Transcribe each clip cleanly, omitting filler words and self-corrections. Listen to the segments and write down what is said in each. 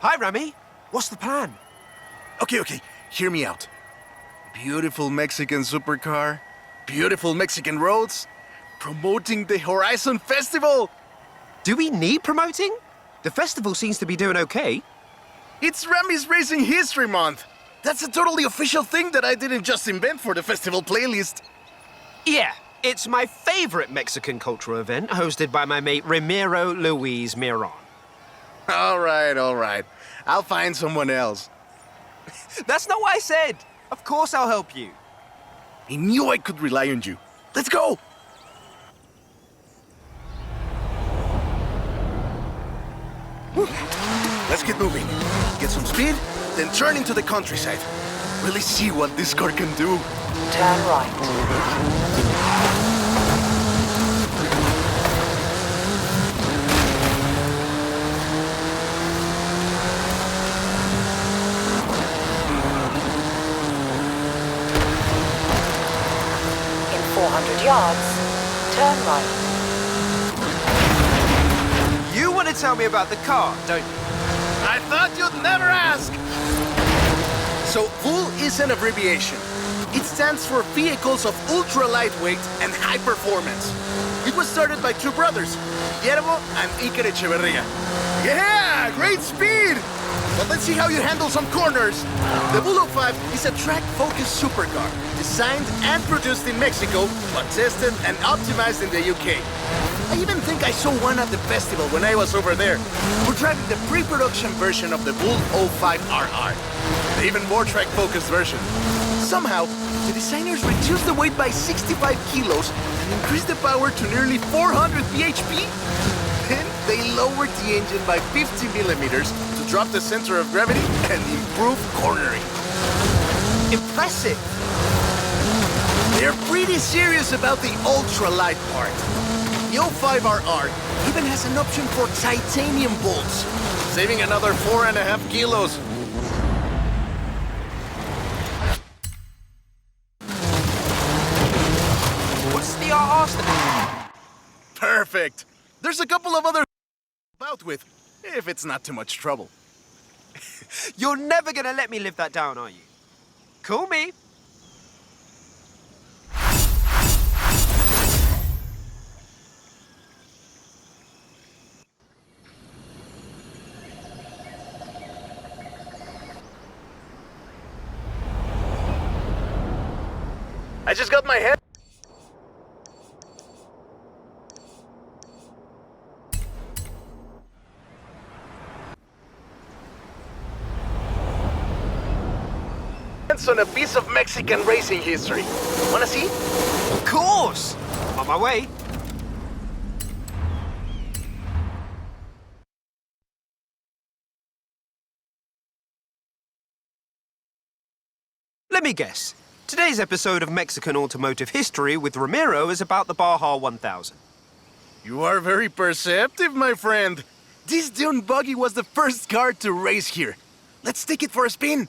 Hi, Rami. What's the plan? Okay, hear me out. Beautiful Mexican supercar, beautiful Mexican roads, promoting the Horizon Festival. Do we need promoting? The festival seems to be doing okay. It's Rami's Racing History Month. That's a totally official thing that I didn't just invent for the festival playlist. Yeah, it's my favorite Mexican cultural event hosted by my mate Ramiro Luis Miron. All right. I'll find someone else. That's not what I said. Of course I'll help you. I knew I could rely on you. Let's go! Let's get moving. Get some speed, then turn into the countryside. Really see what this car can do. Turn right. In 400 yards, turn right. You want to tell me about the car, don't you? I thought you'd never ask! So, VUL is an abbreviation. It stands for Vehicles of Ultra Lightweight and High Performance. It was started by two brothers, Guillermo and Iker Echeverria. Yeah, great speed! But let's see how you handle some corners. The VUL 05 is a track-focused supercar, designed and produced in Mexico, but tested and optimized in the UK. I even think I saw one at the festival when I was over there. We're driving the pre-production version of the VUL 05RR, the even more track-focused version. Somehow, the designers reduced the weight by 65 kilos and increased the power to nearly 400 bhp. Then they lowered the engine by 50 millimeters to drop the center of gravity and improve cornering. Impressive. They're pretty serious about the ultra-light part. The 05RR even has an option for titanium bolts, saving another 4.5 kilos. What's the RR stand? Perfect. There's a couple of other about with, if it's not too much trouble. You're never gonna let me live that down, are you? Call me. I just got my head. On a piece of Mexican racing history. Wanna see? Of course. I'm on my way. Let me guess. Today's episode of Mexican Automotive History with Ramiro is about the Baja 1000. You are very perceptive, my friend. This dune buggy was the first car to race here. Let's take it for a spin.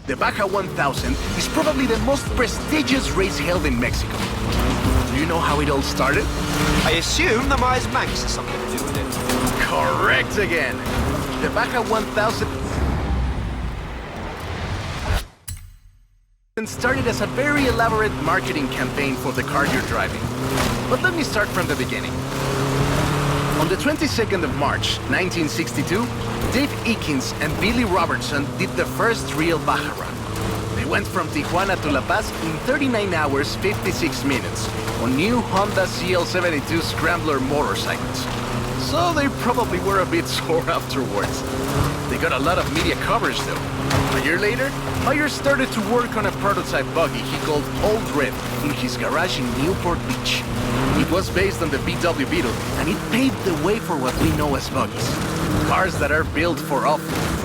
The Baja 1000 is probably the most prestigious race held in Mexico. Do you know how it all started? I assume the Myers Manx has something to do with it. Correct again. The Baja 1000 started as a very elaborate marketing campaign for the car you're driving. But let me start from the beginning. On the 22nd of March, 1962, Dave Eakins and Billy Robertson did the first real Baja run. They went from Tijuana to La Paz in 39 hours, 56 minutes on new Honda CL72 Scrambler motorcycles. So they probably were a bit sore afterwards. They got a lot of media coverage though. A year later, Myers started to work on a prototype buggy he called Old Red in his garage in Newport Beach. It was based on the VW Beetle, and it paved the way for what we know as buggies. Cars that are built for off-road.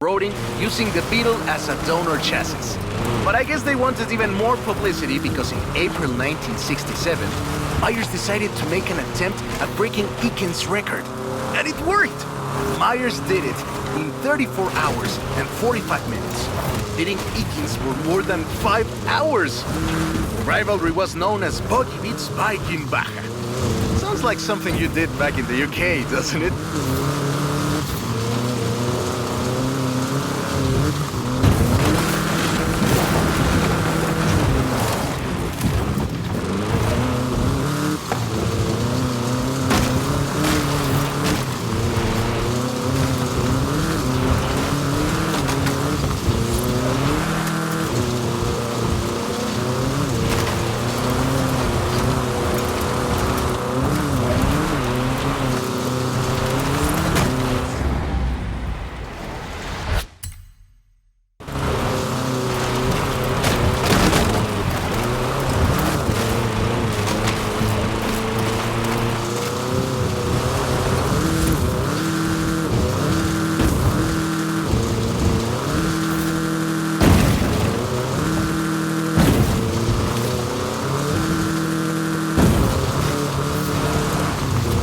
Roading using the Beetle as a donor chassis. But I guess they wanted even more publicity because in April 1967, Myers decided to make an attempt at breaking Eakins' record. And it worked! Myers did it, in 34 hours and 45 minutes, beating Eakins for more than 5 hours. The rivalry was known as Buggy Beats Bike in Baja. Sounds like something you did back in the UK, doesn't it?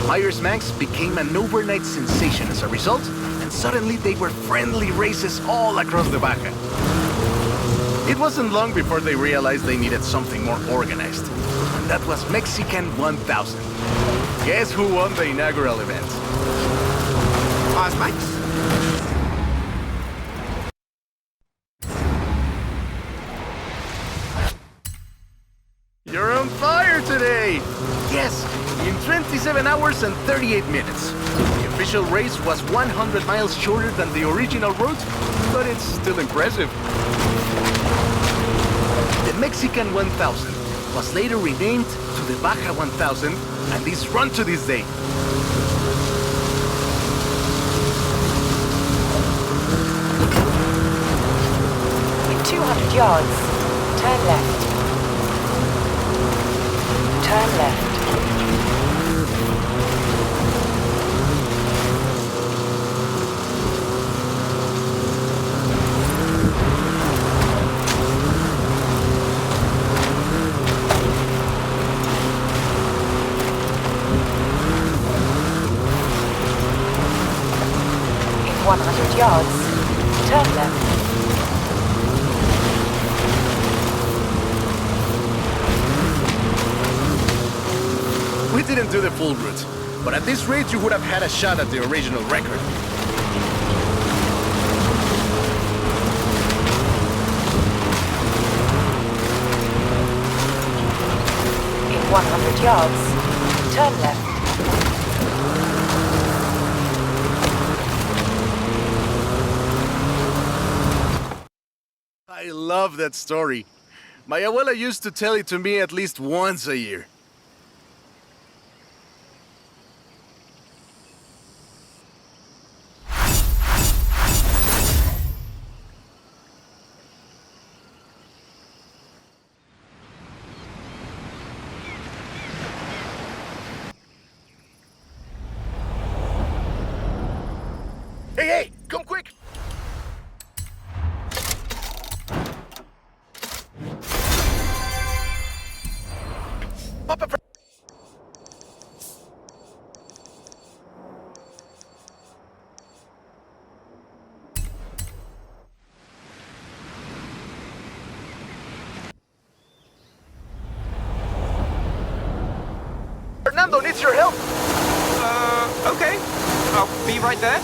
Myers Manx became an overnight sensation as a result, and suddenly they were friendly races all across the Baja. It wasn't long before they realized they needed something more organized, and that was Mexican 1000. Guess who won the inaugural event? Myers Manx? You're on fire today! Yes, in 27 hours and 38 minutes. The official race was 100 miles shorter than the original route, but it's still impressive. The Mexican 1000 was later renamed to the Baja 1000 and is run to this day. In 200 yards, turn left. Turn left. In 100 yards, turn left. We didn't do the full route, but at this rate you would have had a shot at the original record. In 100 yards, turn left. I love that story. My abuela used to tell it to me at least once a year. Hey, come quick! Papa Fernando needs your help! Okay. I'll be right there.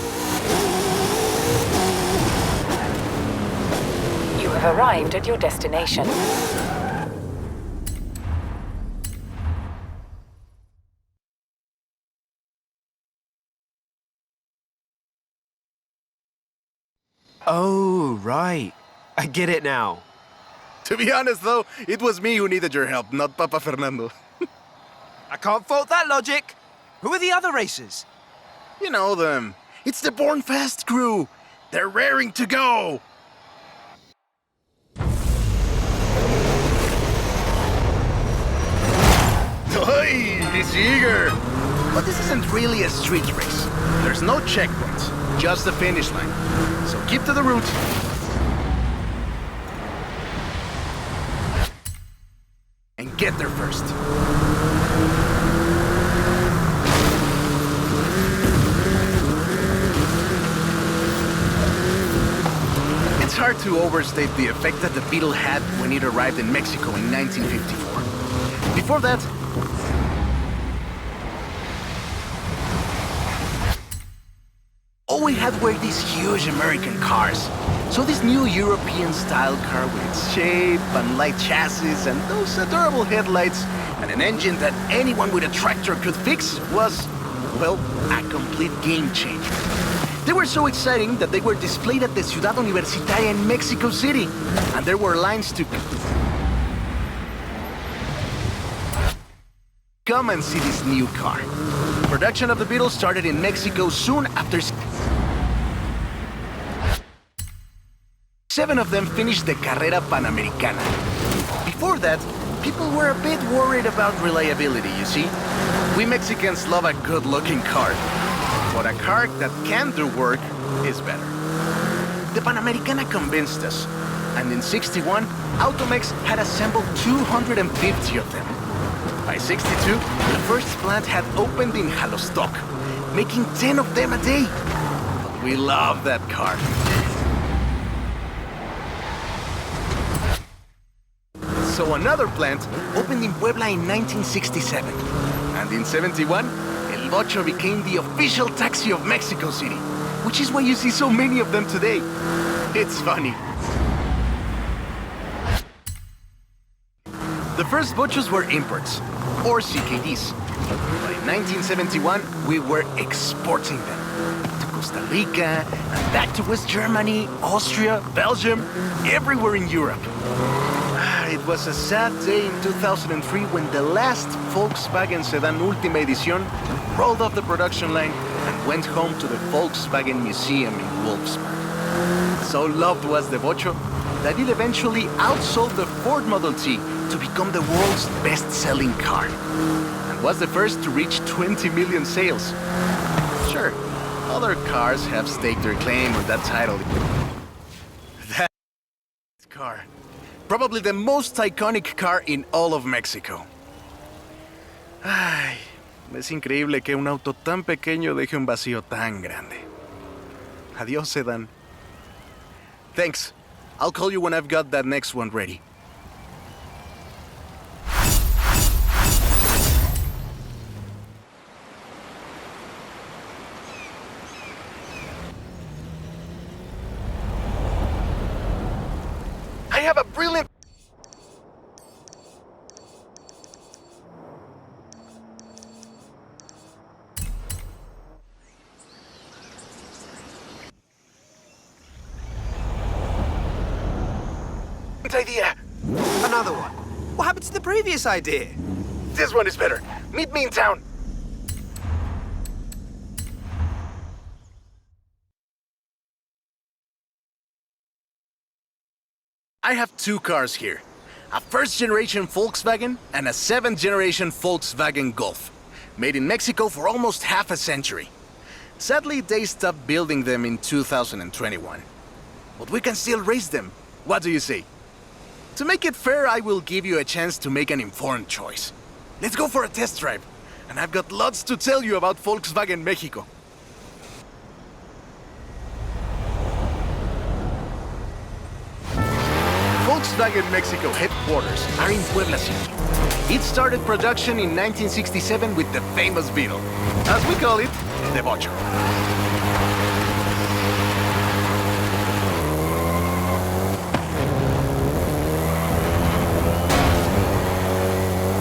You have arrived at your destination. Oh, right. I get it now. To be honest though, it was me who needed your help, not Papa Fernando. I can't fault that logic. Who are the other racers? You know them. It's the Born Fast crew. They're raring to go. Oi, he's eager. But this isn't really a street race. There's no checkpoints, just the finish line. So keep to the route. And get there first. hard to overstate the effect that the Beetle had when it arrived in Mexico in 1954. Before that, all we had were these huge American cars. So this new European-style car with its shape and light chassis and those adorable headlights and an engine that anyone with a tractor could fix was, well, a complete game changer. They were so exciting that they were displayed at the Ciudad Universitaria in Mexico City, and there were lines to come and see this new car. Production of the Beetle started in Mexico soon after 7 of them finished the Carrera Panamericana. Before that, people were a bit worried about reliability, you see. We Mexicans love a good-looking car, but a car that can do work is better. The Panamericana convinced us, and in '61, Automex had assembled 250 of them. By '62, the first plant had opened in Jalostoc, making 10 of them a day. But we love that car. So another plant opened in Puebla in 1967. And in '71, El Bocho became the official taxi of Mexico City, which is why you see so many of them today. It's funny. The first Bochos were imports, or CKDs. But in 1971, we were exporting them to Costa Rica, and back to West Germany, Austria, Belgium, everywhere in Europe. It was a sad day in 2003 when the last Volkswagen sedan Ultima Edición rolled off the production line and went home to the Volkswagen Museum in Wolfsburg. So loved was the Bocho that it eventually outsold the Ford Model T to become the world's best-selling car, and was the first to reach 20 million sales. Sure, other cars have staked their claim on that title. That car. Probably the most iconic car in all of Mexico. Ay, es increíble que un auto tan pequeño deje un vacío tan grande. Adiós, sedan. Thanks. I'll call you when I've got that next one ready. I have a brilliant... idea. Another one. What happened to the previous idea? This one is better. Meet me in town. I have 2 cars here. A first-generation Volkswagen and a 7th-generation Volkswagen Golf. Made in Mexico for almost half a century. Sadly, they stopped building them in 2021. But we can still race them. What do you say? To make it fair, I will give you a chance to make an informed choice. Let's go for a test drive. And I've got lots to tell you about Volkswagen Mexico. Volkswagen Mexico headquarters are in Puebla City. It started production in 1967 with the famous Beetle. As we call it, the Bocho.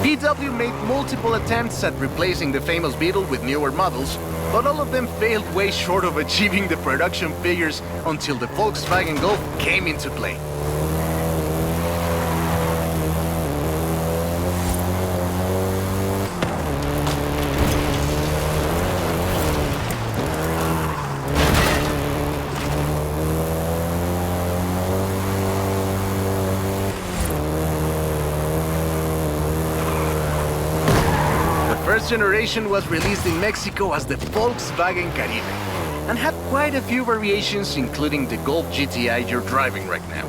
VW made multiple attempts at replacing the famous Beetle with newer models, but all of them failed way short of achieving the production figures until the Volkswagen Golf came into play. First generation was released in Mexico as the Volkswagen Caribe and had quite a few variations, including the Golf GTI you're driving right now.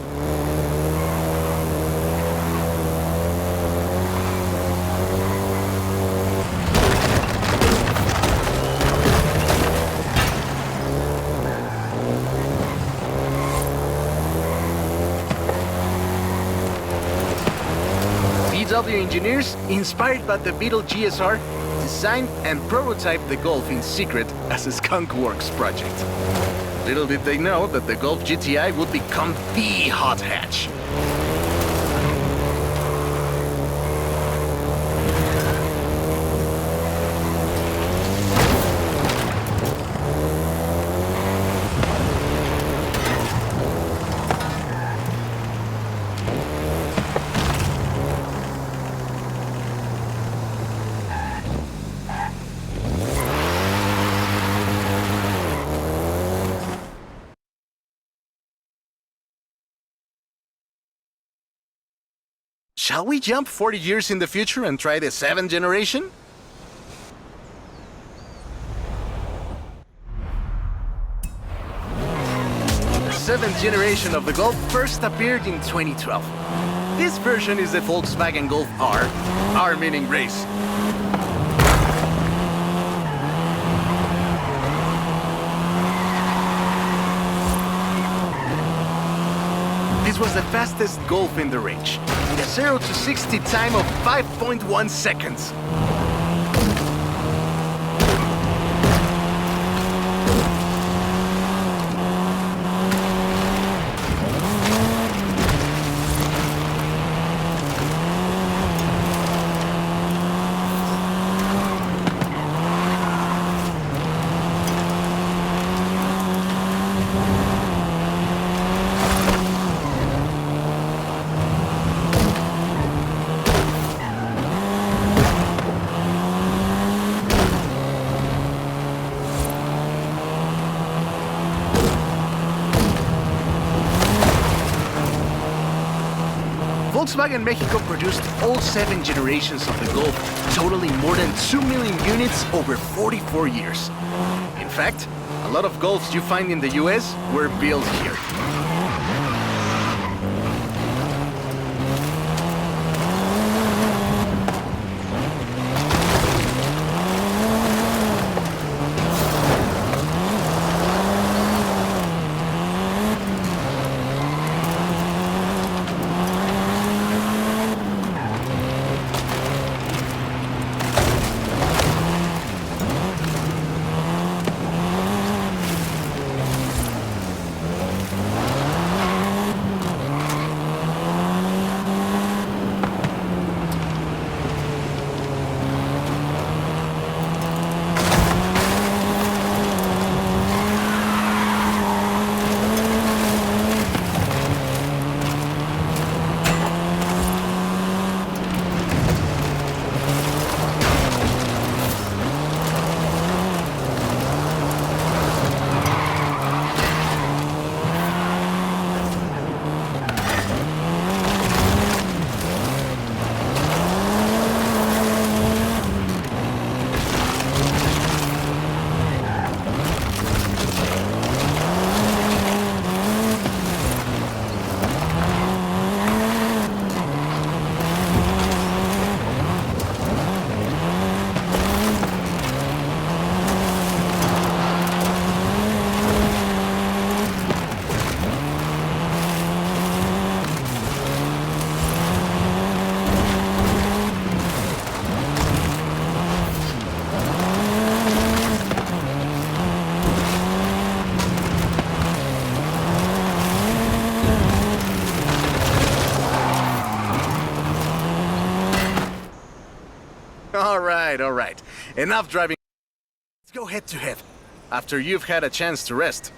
BMW engineers, inspired by the Beetle GSR, designed and prototyped the Golf in secret as a Skunk Works project. Little did they know that the Golf GTI would become the hot hatch. Shall we jump 40 years in the future and try the 7th generation? The 7th generation of the Golf first appeared in 2012. This version is the Volkswagen Golf R, R meaning race. This was the fastest Golf in the range, with a 0 to 60 time of 5.1 seconds. Volkswagen Mexico produced all 7 generations of the Golf, totaling more than 2 million units over 44 years. In fact, a lot of Golfs you find in the US were built here. All right. Enough driving. Let's go head to head, after you've had a chance to rest.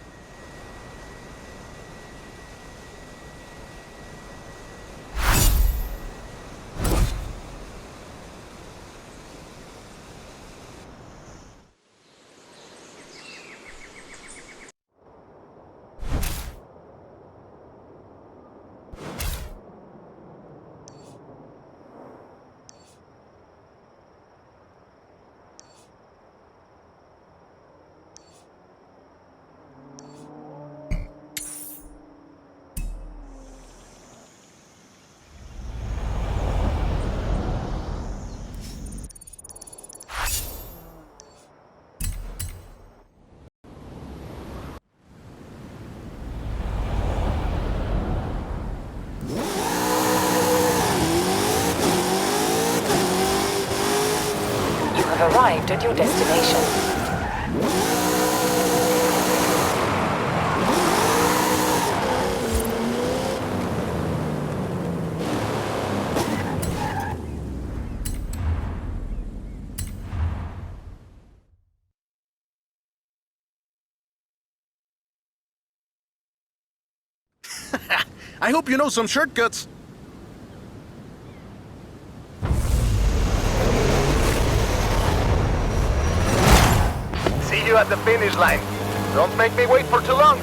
have arrived at your destination. I hope you know some shortcuts. See you at the finish line. Don't make me wait for too long.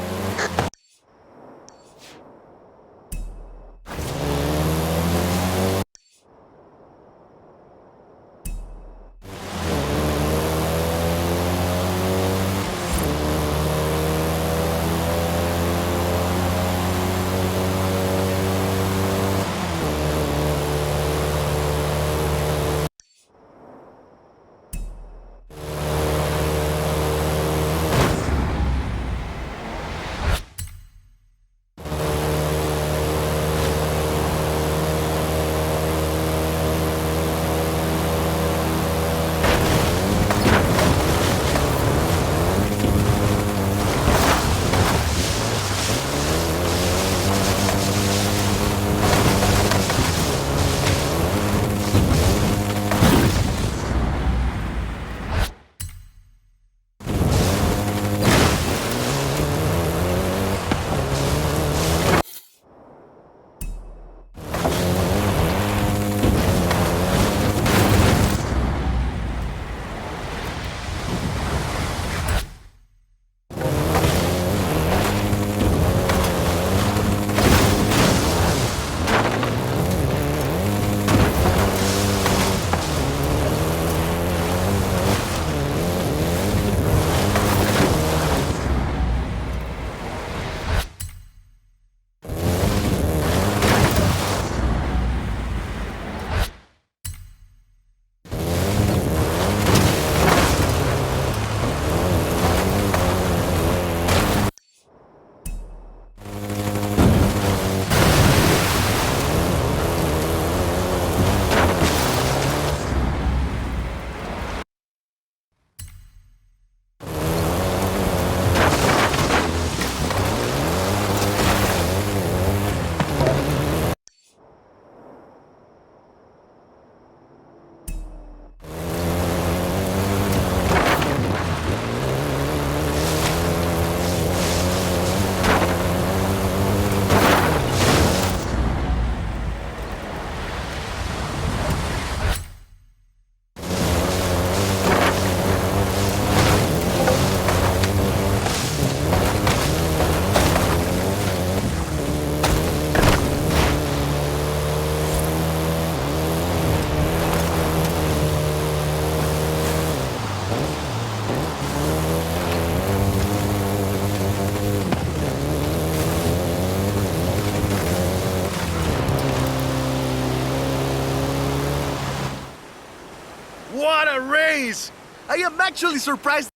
What a race! I am actually surprised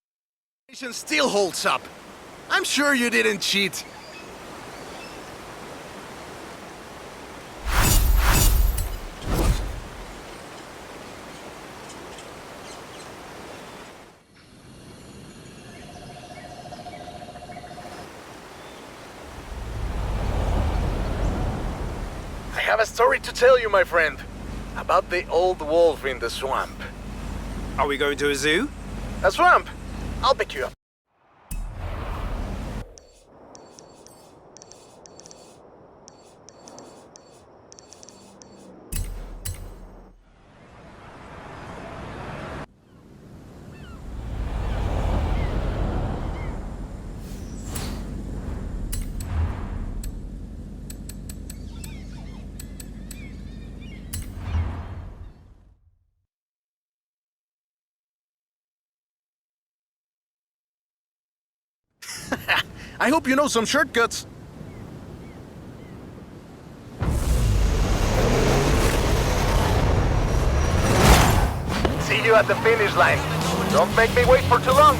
the station still holds up. I'm sure you didn't cheat. I have a story to tell you, my friend, about the old wolf in the swamp. Are we going to a zoo? A swamp? I'll pick you up. I hope you know some shortcuts. See you at the finish line. Don't make me wait for too long.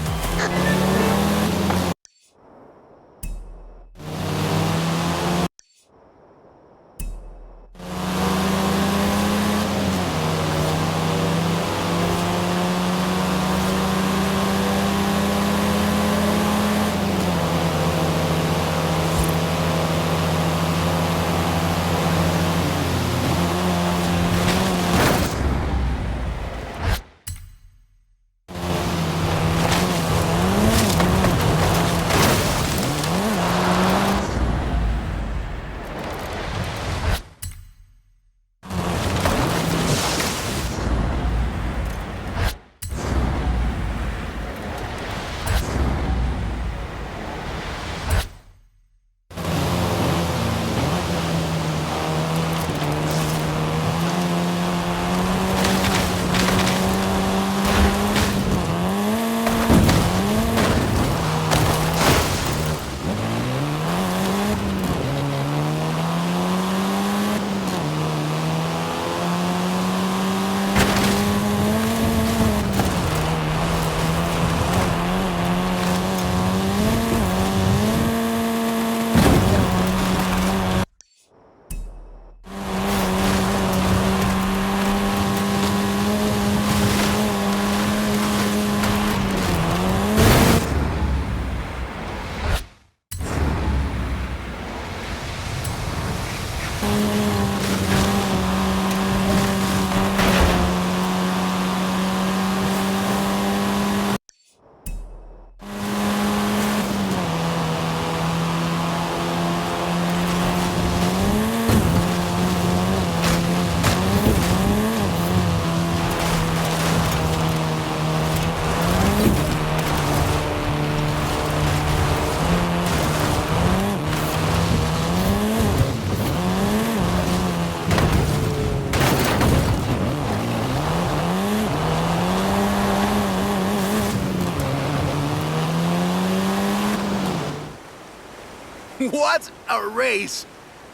What a race!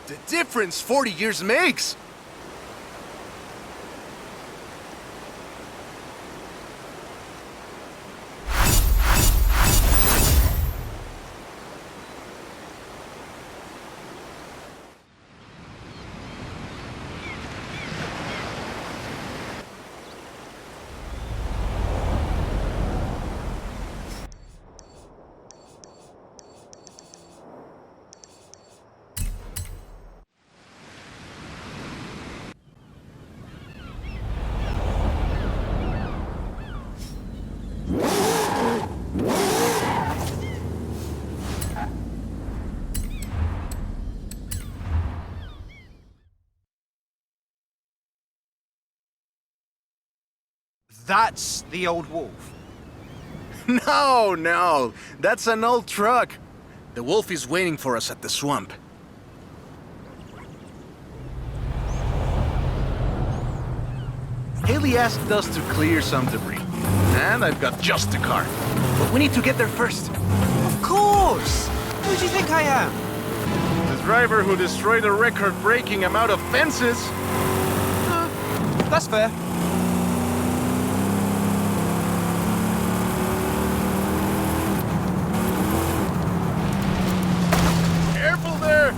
The difference 40 years makes! That's the old wolf. No, that's an old truck. The wolf is waiting for us at the swamp. Haley asked us to clear some debris, and I've got just the car. But we need to get there first. Of course! Who do you think I am? The driver who destroyed a record-breaking amount of fences. That's fair. Careful there!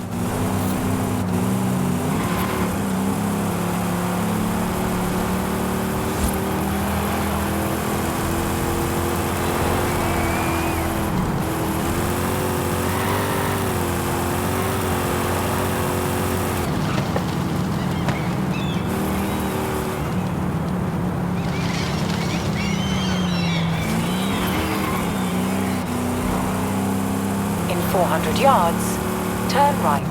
In 400 yards, turn right.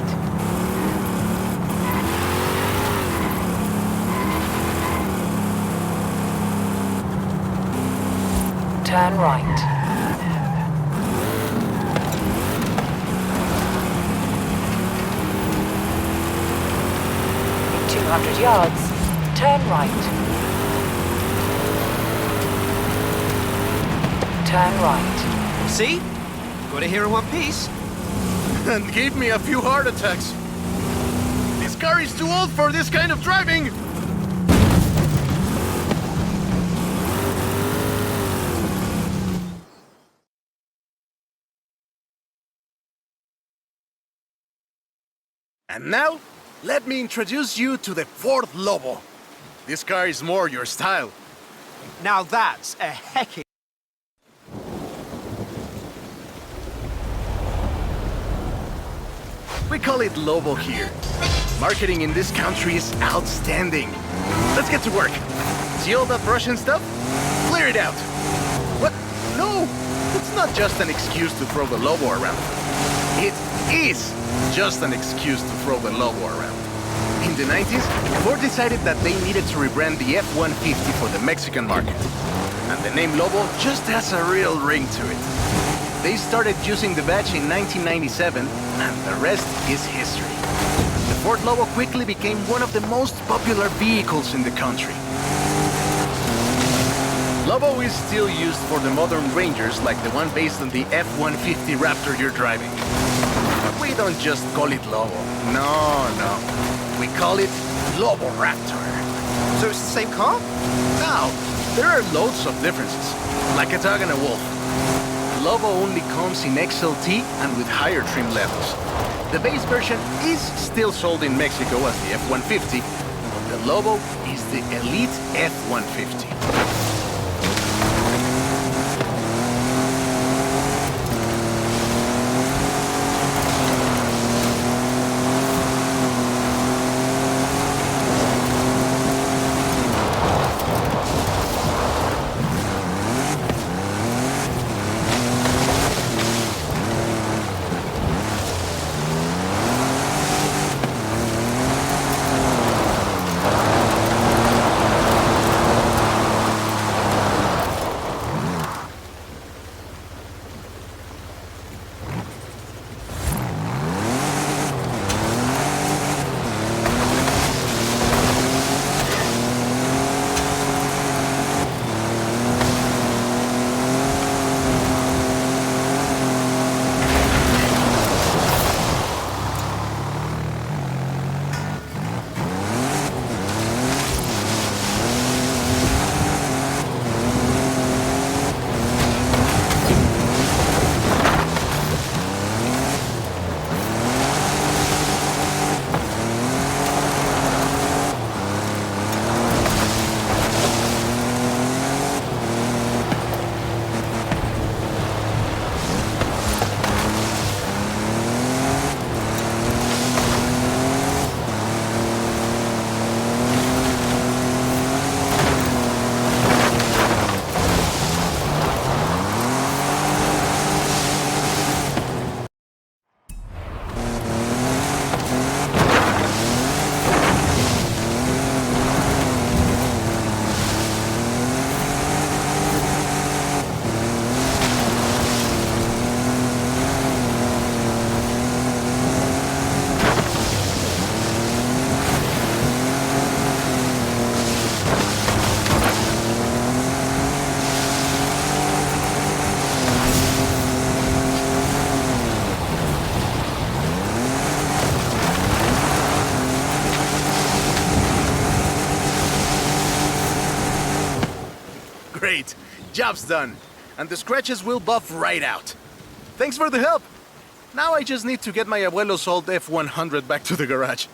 Turn right. In 200 yards, turn right. Turn right. See? Got it here in one piece. And gave me a few heart attacks. This car is too old for this kind of driving! And now, let me introduce you to the Ford Lobo. This car is more your style. Now that's a heckin'. We call it Lobo here. Marketing in this country is outstanding. Let's get to work. See all that Russian stuff? Clear it out. What? No! It's not just an excuse to throw the Lobo around. It is just an excuse to throw the Lobo around. In the 90s, Ford decided that they needed to rebrand the F-150 for the Mexican market. And the name Lobo just has a real ring to it. They started using the badge in 1997, and the rest is history. The Ford Lobo quickly became one of the most popular vehicles in the country. Lobo is still used for the modern Rangers like the one based on the F-150 Raptor you're driving. But we don't just call it Lobo. No. We call it Lobo Raptor. So it's the same car? Now, there are loads of differences, like a dog and a wolf. Lobo only comes in XLT and with higher trim levels. The base version is still sold in Mexico as the F-150, but the Lobo is the elite F-150. Great. Job's done. And the scratches will buff right out. Thanks for the help. Now I just need to get my abuelo's old F-100 back to the garage.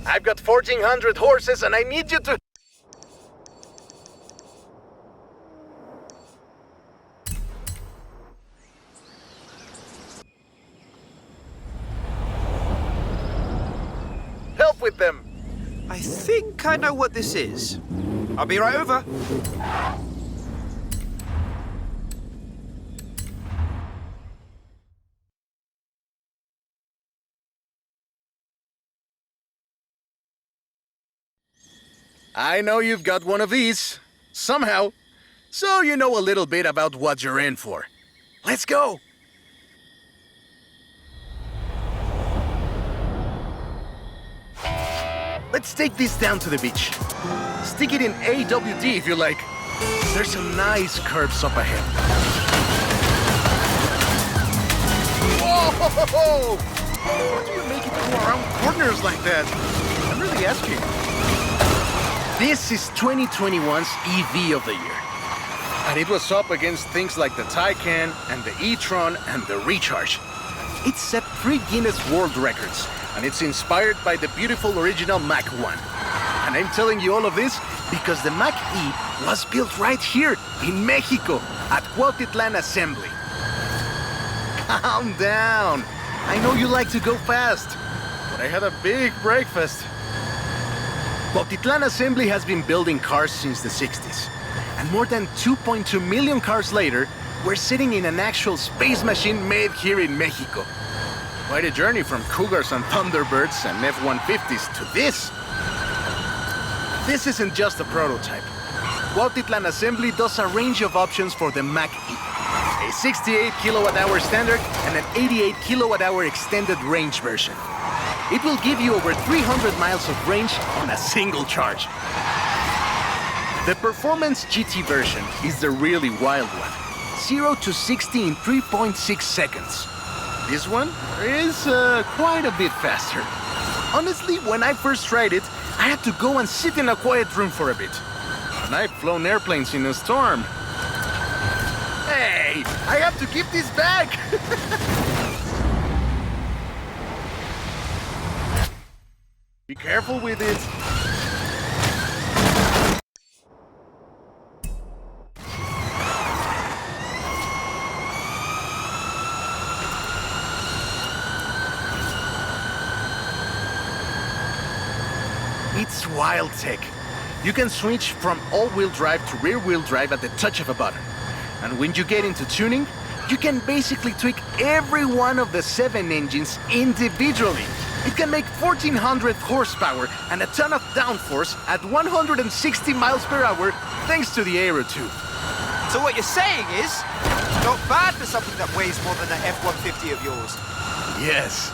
I've got 1,400 horses and I need you to... help with them. I think I know what this is. I'll be right over. I know you've got one of these. Somehow. So you know a little bit about what you're in for. Let's go! Let's take this down to the beach. Stick it in AWD if you like. There's some nice curves up ahead. Whoa! How do you make it go around corners like that? I'm really asking. This is 2021's EV of the year. And it was up against things like the Taycan and the e-tron and the Recharge. It set 3 Guinness World Records, and it's inspired by the beautiful original Mach 1. And I'm telling you all of this because the Mach E was built right here in Mexico at Cuautitlan Assembly. Calm down. I know you like to go fast, but I had a big breakfast. Cuautitlan Assembly has been building cars since the 60s. And more than 2.2 million cars later, we're sitting in an actual space machine made here in Mexico. Quite a journey from Cougars and Thunderbirds and F-150s to this. This isn't just a prototype. Cuautitlan Assembly does a range of options for the Mach E. A 68 kilowatt-hour standard and an 88 kilowatt-hour extended range version. It will give you over 300 miles of range on a single charge. The Performance GT version is the really wild one. 0 to 60 in 3.6 seconds. This one is quite a bit faster. Honestly, when I first tried it, I had to go and sit in a quiet room for a bit. And I've flown airplanes in a storm. Hey, I have to give this back! Be careful with it. It's wild tech. You can switch from all-wheel drive to rear-wheel drive at the touch of a button. And when you get into tuning, you can basically tweak every one of the 7 engines individually. It can make 1,400 horsepower and a ton of downforce at 160 miles per hour thanks to the Aero Tube. So what you're saying is, not bad for something that weighs more than that F-150 of yours. Yes.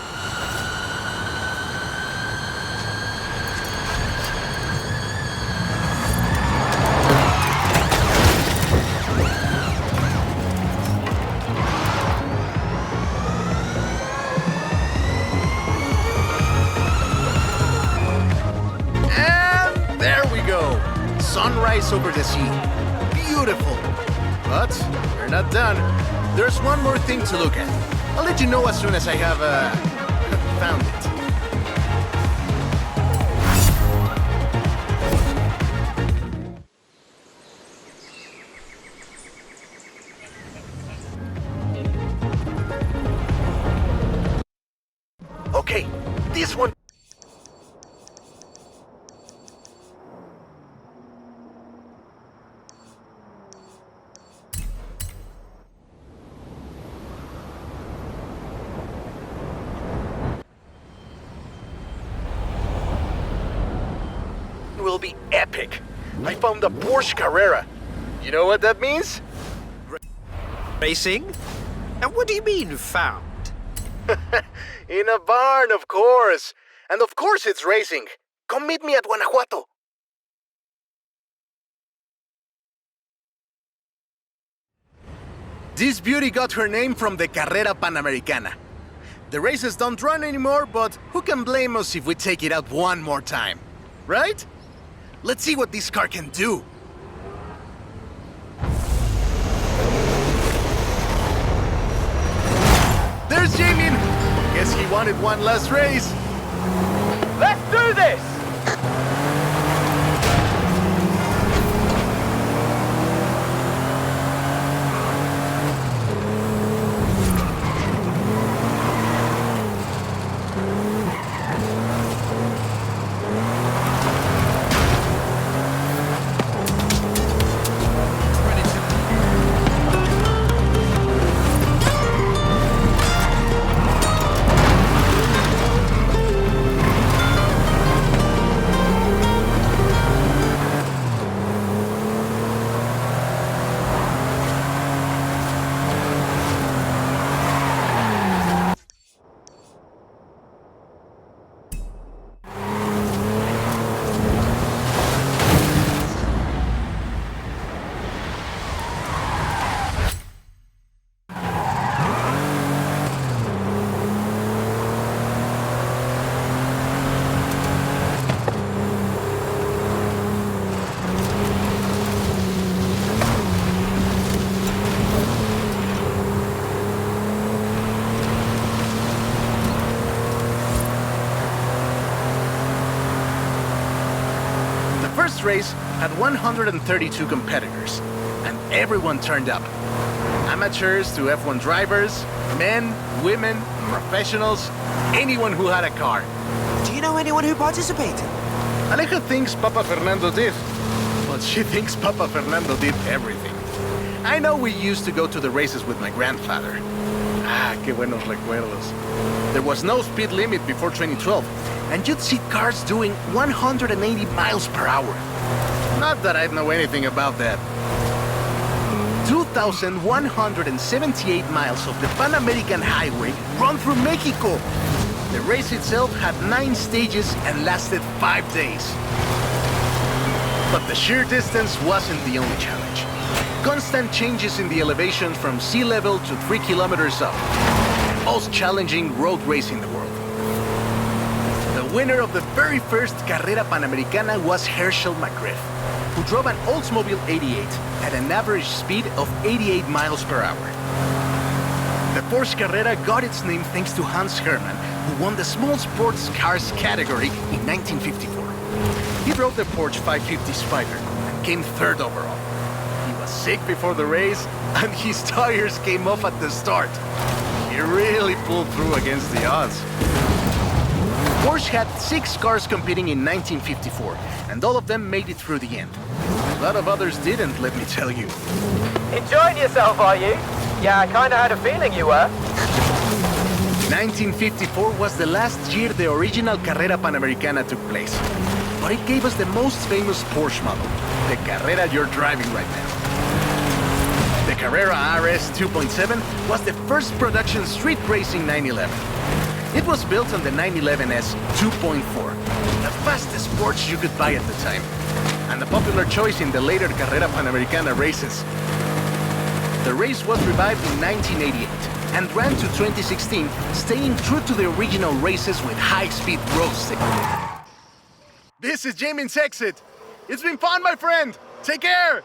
Sunrise over the sea. Beautiful. But we're not done. There's one more thing to look at. I'll let you know as soon as I have, found it. Okay, this one will be epic. I found a Porsche Carrera. You know what that means? Racing? And what do you mean, found? In a barn, of course. And of course it's racing. Come meet me at Guanajuato. This beauty got her name from the Carrera Panamericana. The races don't run anymore, but who can blame us if we take it out one more time? Right? Let's see what this car can do. There's Jamie! Guess he wanted one last race. Let's do this! First race had 132 competitors, and everyone turned up. Amateurs to F1 drivers, men, women, professionals, anyone who had a car. Do you know anyone who participated? Aleja thinks Papa Fernando did, but she thinks Papa Fernando did everything. I know we used to go to the races with my grandfather. Ah, qué buenos recuerdos. There was no speed limit before 2012, and you'd see cars doing 180 miles per hour. Not that I know anything about that. 2,178 miles of the Pan American Highway run through Mexico. The race itself had 9 stages and lasted 5 days. But the sheer distance wasn't the only challenge. Constant changes in the elevation from sea level to 3 kilometers up. The most challenging road race in the world. The winner of the very first Carrera Panamericana was Herschel McGriff, who drove an Oldsmobile 88 at an average speed of 88 miles per hour. The Porsche Carrera got its name thanks to Hans Hermann, who won the small sports cars category in 1954. He drove the Porsche 550 Spider and came 3rd overall. He was sick before the race, and his tires came off at the start. He really pulled through against the odds. Porsche had 6 cars competing in 1954, and all of them made it through the end. A lot of others didn't, let me tell you. Enjoying yourself, are you? Yeah, I kinda had a feeling you were. 1954 was the last year the original Carrera Panamericana took place. But it gave us the most famous Porsche model, the Carrera you're driving right now. The Carrera RS 2.7 was the first production street racing 911. It was built on the 911S 2.4, the fastest Porsche you could buy at the time, and a popular choice in the later Carrera Panamericana races. The race was revived in 1988 and ran to 2016, staying true to the original races with high-speed road signal. This is Jamin's exit. It's been fun, my friend. Take care.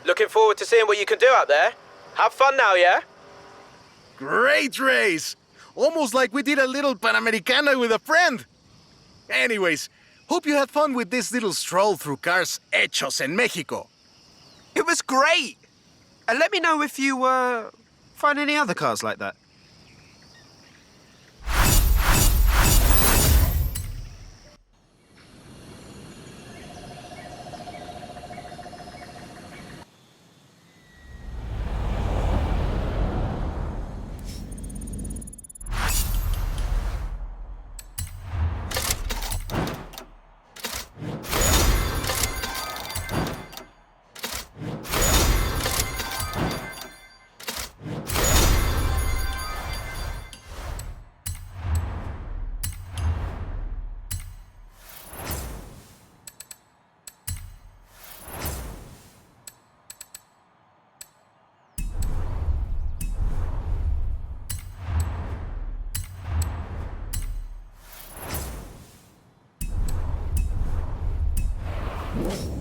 Looking forward to seeing what you can do out there. Have fun now, yeah? Great race. Almost like we did a little Panamericana with a friend. Anyways, hope you had fun with this little stroll through cars hechos en Mexico. It was great. And let me know if you find any other cars like that. left.